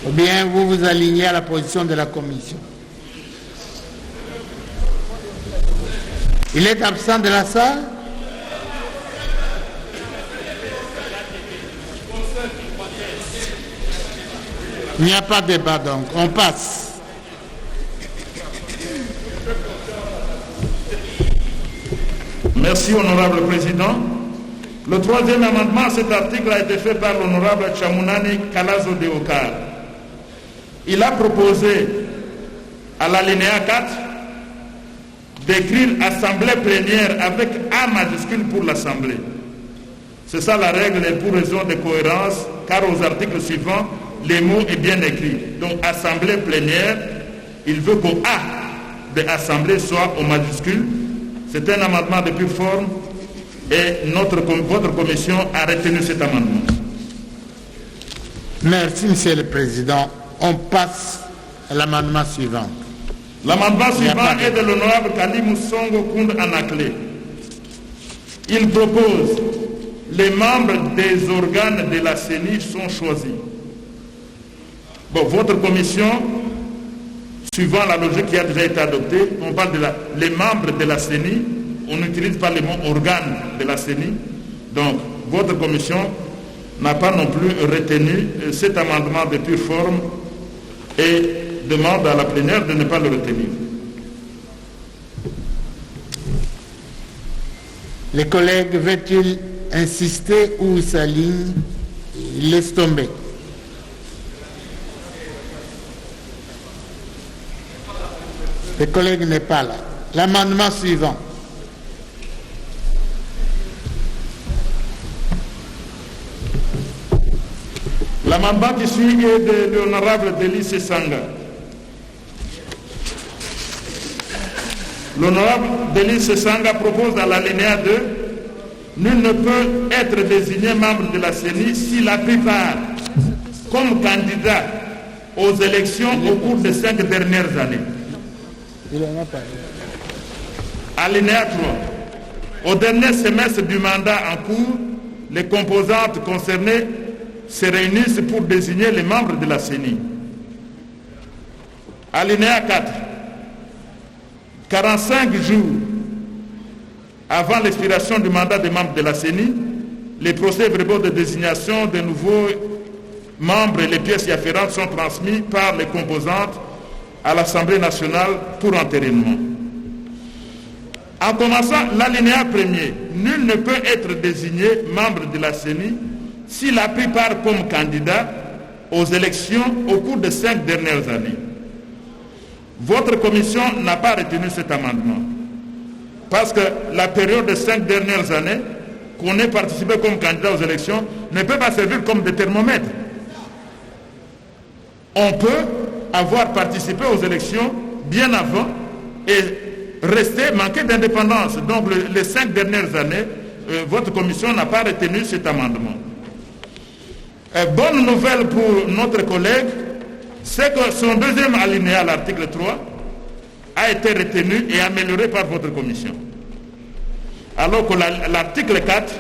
B: ou bien vous vous alignez à la position de la commission? Il est absent de la salle? Il n'y a pas de débat donc, on passe.
A: Merci, honorable président. Le troisième amendement à cet article a été fait par l'honorable Chamounani Kalazo Deokar. Il a proposé à l'alinéa 4 d'écrire assemblée plénière avec A majuscule pour l'assemblée. C'est ça la règle et pour raison de cohérence, car aux articles suivants, les mots est bien écrit. Donc assemblée plénière, il veut qu'au A de assemblée soit au majuscule. C'est un amendement de pure forme et votre commission a retenu cet amendement.
B: Merci, Monsieur le Président. On passe à l'amendement suivant.
A: L'amendement suivant est de l'honorable Kalimou Songo Kound Anakle. Il propose les membres des organes de la CENI sont choisis. Bon, votre commission, suivant la logique qui a déjà été adoptée, on parle les membres de la CENI, on n'utilise pas le mot organes de la CENI. Donc, votre commission n'a pas non plus retenu cet amendement de pure forme et demande à la plénière de ne pas le retenir.
B: Les collègues veulent-ils insister ou s'alignent? Ils laissent tomber. Le collègue n'est pas là. L'amendement suivant.
A: L'amendement qui suit est de l'honorable Délice Sanga. L'honorable Délice Sanga propose à l'alinéa 2 « Nul ne peut être désigné membre de la CENI si la plupart, comme candidat aux élections au cours des 5 dernières années. » Alinéa 3. Au dernier semestre du mandat en cours, les composantes concernées se réunissent pour désigner les membres de la CENI. Alinéa 4. 45 jours avant l'expiration du mandat des membres de la CENI, les procès-verbaux de désignation des nouveaux membres et les pièces y afférentes sont transmis par les composantes à l'Assemblée nationale pour entérinement. En commençant l'alinéa premier, nul ne peut être désigné membre de la CENI s'il a pris part comme candidat aux élections au cours des 5 dernières années. Votre commission n'a pas retenu cet amendement parce que la période des 5 dernières années qu'on ait participé comme candidat aux élections ne peut pas servir comme de thermomètre. On peut avoir participé aux élections bien avant et manquer d'indépendance. Donc les 5 dernières années, votre commission n'a pas retenu cet amendement. Bonne nouvelle pour notre collègue, c'est que son deuxième alinéa à l'article 3 a été retenu et amélioré par votre commission. Alors que l'article 4,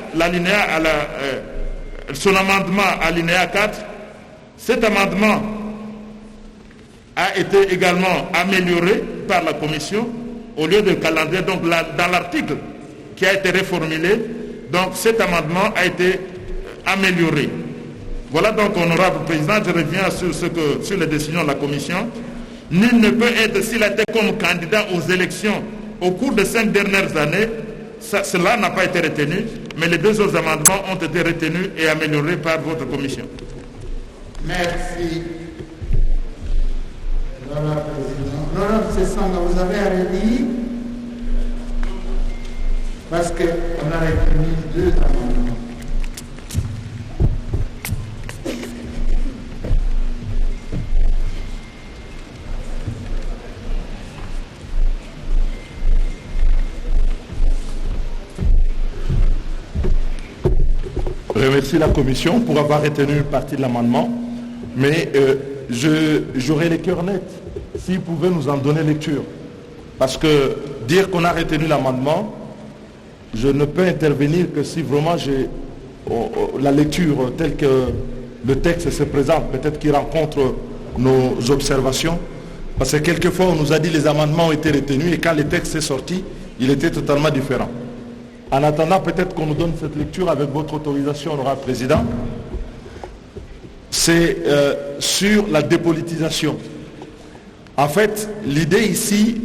A: son amendement alinéa 4, cet amendement a été également amélioré par la commission au lieu de calendrier. Donc dans l'article qui a été reformulé, donc cet amendement a été amélioré. Voilà donc, honorable président, je reviens sur les décisions de la commission. Nul ne peut être, s'il a été comme candidat aux élections au cours des 5 dernières années, cela n'a pas été retenu, mais les 2 autres amendements ont été retenus et améliorés par votre commission.
B: Merci. Voilà, président. Honorable Sessanga, vous avez à redire parce qu'on a retenu 2 amendements.
E: Je remercie la commission pour avoir retenu une partie de l'amendement, mais j'aurais les cœurs nets s'ils pouvaient nous en donner lecture. Parce que dire qu'on a retenu l'amendement, je ne peux intervenir que si vraiment j'ai la lecture telle que le texte se présente, peut-être qu'il rencontre nos observations. Parce que quelquefois on nous a dit que les amendements ont été retenus et quand le texte est sorti, il était totalement différent. En attendant, peut-être qu'on nous donne cette lecture avec votre autorisation, honorable président. C'est sur la dépolitisation. En fait, l'idée ici,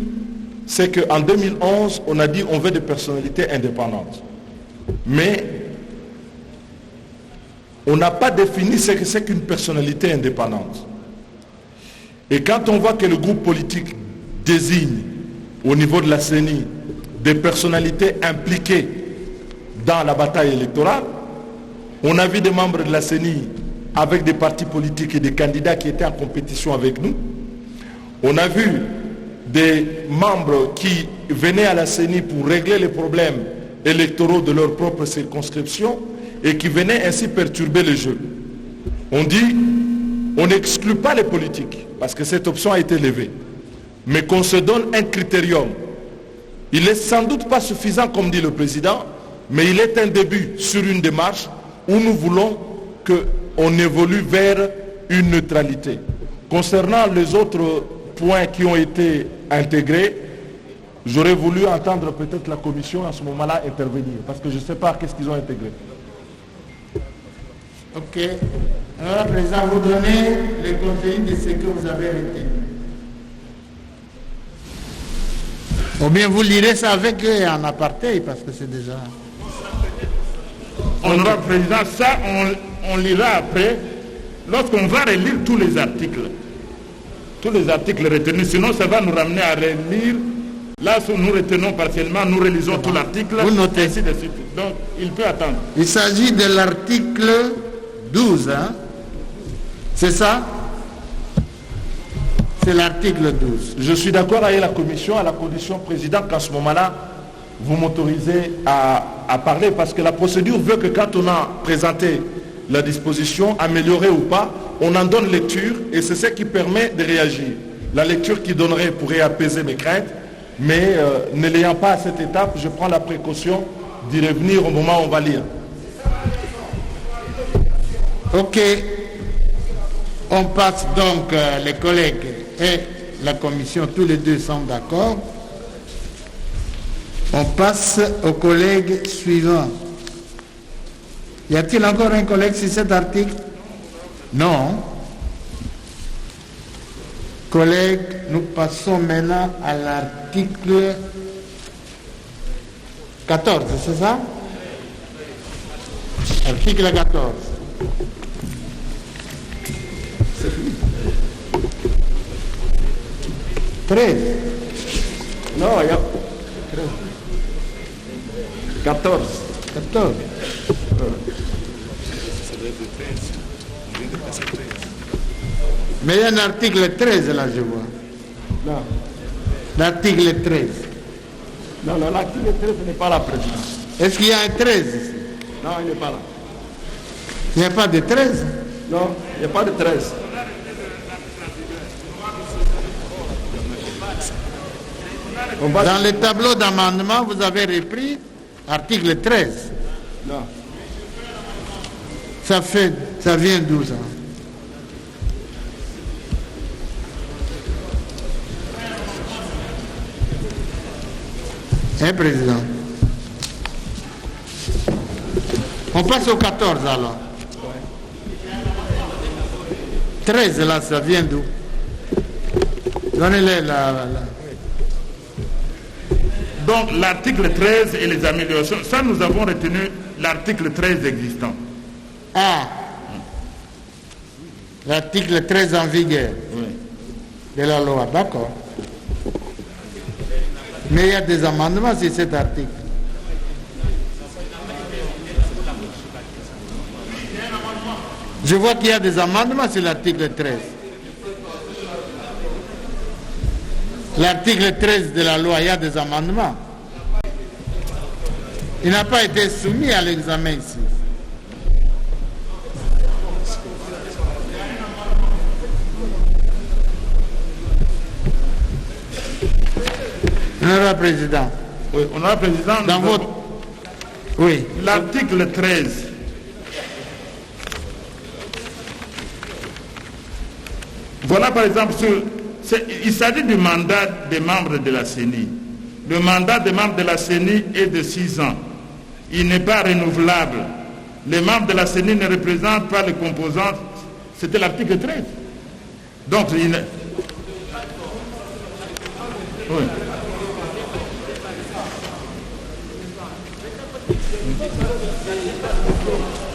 E: c'est qu'en 2011, on a dit on veut des personnalités indépendantes. Mais on n'a pas défini ce que c'est qu'une personnalité indépendante. Et quand on voit que le groupe politique désigne au niveau de la CENI des personnalités impliquées dans la bataille électorale, on a vu des membres de la CENI avec des partis politiques et des candidats qui étaient en compétition avec nous. On a vu des membres qui venaient à la CENI pour régler les problèmes électoraux de leur propre circonscription et qui venaient ainsi perturber le jeu. On dit, on n'exclut pas les politiques, parce que cette option a été levée, mais qu'on se donne un critérium. Il n'est sans doute pas suffisant, comme dit le président, mais il est un début sur une démarche où nous voulons qu'on évolue vers une neutralité. Concernant les autres points qui ont été intégrés, j'aurais voulu entendre peut-être la commission à ce moment-là intervenir, parce que je ne sais pas qu'est-ce qu'ils ont intégré.
B: Ok. Alors, président, vous donnez le contenu de ce que vous avez retenu. Ou bien vous lirez ça avec eux en aparté, parce que c'est déjà...
A: Honorable président, ça on lira après, lorsqu'on va relire tous les articles retenus, sinon ça va nous ramener à relire. Là, où nous retenons partiellement, nous relisons tout l'article.
B: Vous notez.
A: Ainsi de suite. Donc, il peut attendre.
B: Il s'agit de l'article 12, hein? C'est ça? C'est l'article 12.
E: Je suis d'accord avec la commission, à la condition, président, qu'à ce moment-là, vous m'autorisez à parler, parce que la procédure veut que quand on a présenté la disposition, améliorée ou pas, on en donne lecture, et c'est ce qui permet de réagir. La lecture qui donnerait pourrait apaiser mes craintes, mais ne l'ayant pas à cette étape, je prends la précaution d'y revenir au moment où on va lire.
B: Ok. On passe donc, les collègues et la commission, tous les deux sont d'accord. On passe au collègue suivant. Y a-t-il encore un collègue sur cet article? Non. Collègues, nous passons maintenant à l'article 14, c'est ça? Article 14.
E: C'est fini.
B: 13.
F: Non, il y a 14.
B: 14. Mais il y a un article 13 là, je vois.
F: Non,
B: L'article 13.
F: non, l'article 13 n'est pas là, président.
B: Est-ce qu'il y a un 13 ici?
F: Non, il n'est pas là.
B: Il n'y a pas de 13?
F: Non, il n'y a pas de 13.
B: Dans le tableau d'amendement, vous avez repris article 13.
F: Non.
B: Ça vient d'où ça? Hein, président? On passe au 14 alors. 13 là, ça vient d'où? Donnez-les là.
A: Donc l'article 13 et les améliorations, ça nous avons retenu l'article 13 existant.
B: Ah, l'article 13 en vigueur de la loi, d'accord. Mais il y a des amendements sur cet article. Je vois qu'il y a des amendements sur l'article 13. L'article 13 de la loi, il y a des amendements. Il n'a pas été soumis à l'examen ici. Honorable Président.
A: Oui, Honorable Président,
B: Dans votre... Oui.
A: L'article 13. Voilà par exemple, il s'agit du mandat des membres de la CENI. Le mandat des membres de la CENI est de 6 ans. Il n'est pas renouvelable. Les membres de la CENI ne représentent pas les composantes. C'était l'article 13. Donc, oui.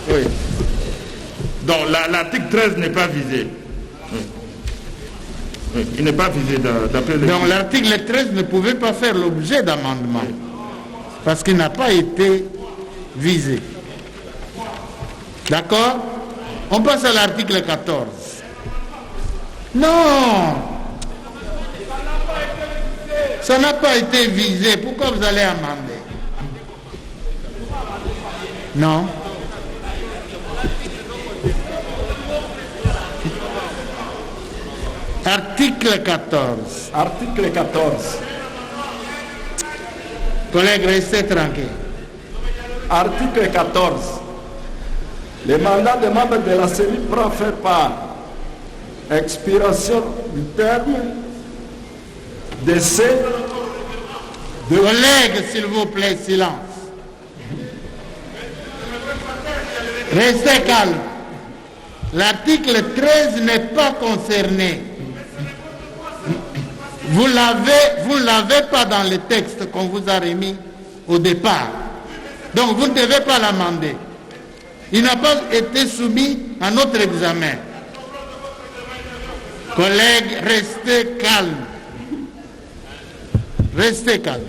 A: Oui. Donc l'article 13 n'est pas visé. Oui, il n'est pas visé d'après le...
B: Donc l'article 13 ne pouvait pas faire l'objet d'amendement parce qu'il n'a pas été visé. D'accord? On passe à l'article 14. Non! Ça n'a pas été visé. Pourquoi vous allez amender? Non. Article 14.
F: Article 14.
B: Collègues, restez tranquilles.
F: Article 14. Le mandat des membres de la CENI prend fait par expiration du terme, décès de...
B: Collègues, s'il vous plaît, silence. Restez calme. L'article 13 n'est pas concerné. Vous ne l'avez pas dans le texte qu'on vous a remis au départ. Donc vous ne devez pas l'amender. Il n'a pas été soumis à notre examen. Collègues, restez calmes. Restez calmes.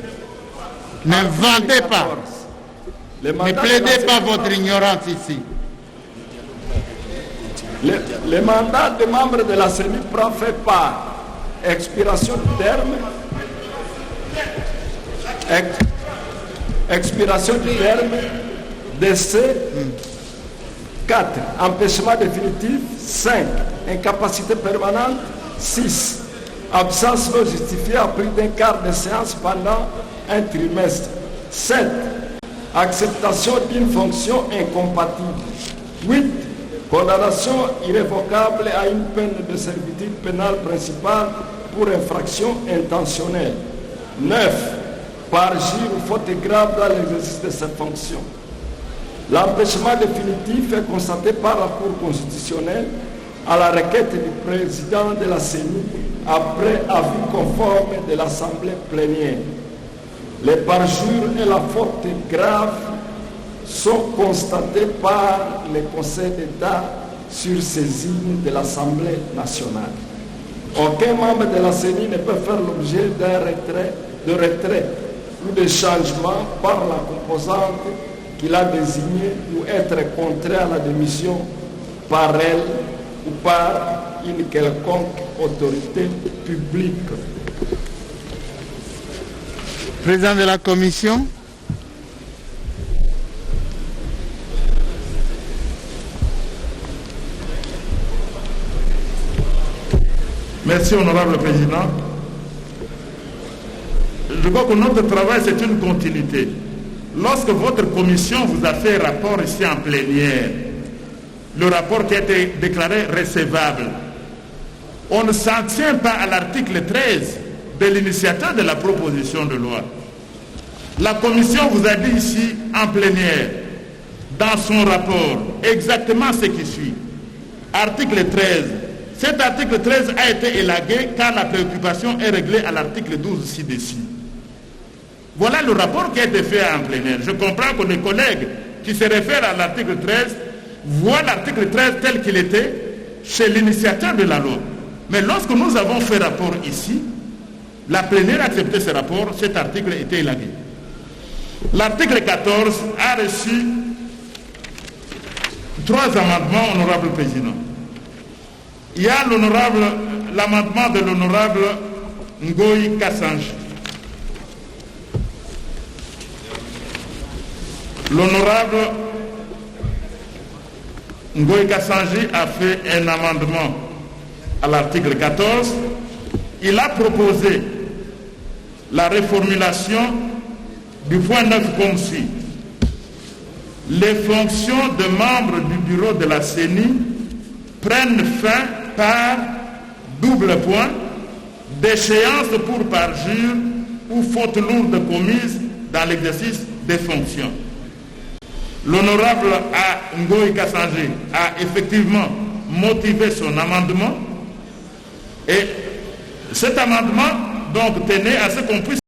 B: N'inventez pas. Ne plaidez pas votre ignorance ici.
F: Le mandat des membres de la CENI prend fait par expiration du terme, expiration du terme, décès, 4. Empêchement définitif, 5. Incapacité permanente, 6. Absence non justifiée à plus d'un quart de séance pendant un trimestre, 7. Acceptation d'une fonction incompatible, 8. Condamnation irrévocable à une peine de servitude pénale principale pour infraction intentionnelle. 9. Parjure ou faute grave dans l'exercice de cette fonction. L'empêchement définitif est constaté par la Cour constitutionnelle à la requête du président de la CENI après avis conforme de l'Assemblée plénière. Les parjures et la faute grave sont constatés par le Conseil d'État sur saisine de l'Assemblée nationale. Aucun membre de la CENI ne peut faire l'objet d'un retrait ou de changement par la composante qu'il a désignée ou être contraint à la démission par elle ou par une quelconque autorité publique.
B: Président de la Commission.
A: Merci, Honorable Président. Je crois que notre travail, c'est une continuité. Lorsque votre commission vous a fait rapport ici en plénière, le rapport qui a été déclaré recevable, on ne s'en tient pas à l'article 13 de l'initiateur de la proposition de loi. La commission vous a dit ici en plénière, dans son rapport, exactement ce qui suit. Article 13. Cet article 13 a été élagué car la préoccupation est réglée à l'article 12 ci-dessus. Voilà le rapport qui a été fait en plénière. Je comprends que les collègues qui se réfèrent à l'article 13 voient l'article 13 tel qu'il était chez l'initiateur de la loi. Mais lorsque nous avons fait rapport ici, la plénière a accepté ce rapport, cet article était élagué. L'article 14 a reçu 3 amendements, honorable président. Il y a l'amendement de l'honorable Ngoï Kassanji. L'honorable Ngoï Kassanji a fait un amendement à l'article 14. Il a proposé la reformulation du point 9 comme suit. Les fonctions de membres du bureau de la CENI prennent fin par double point d'échéance pour parjure ou faute lourde commise dans l'exercice des fonctions. L'honorable Ngoï Kassanji a effectivement motivé son amendement et cet amendement donc tenait à ce qu'on puisse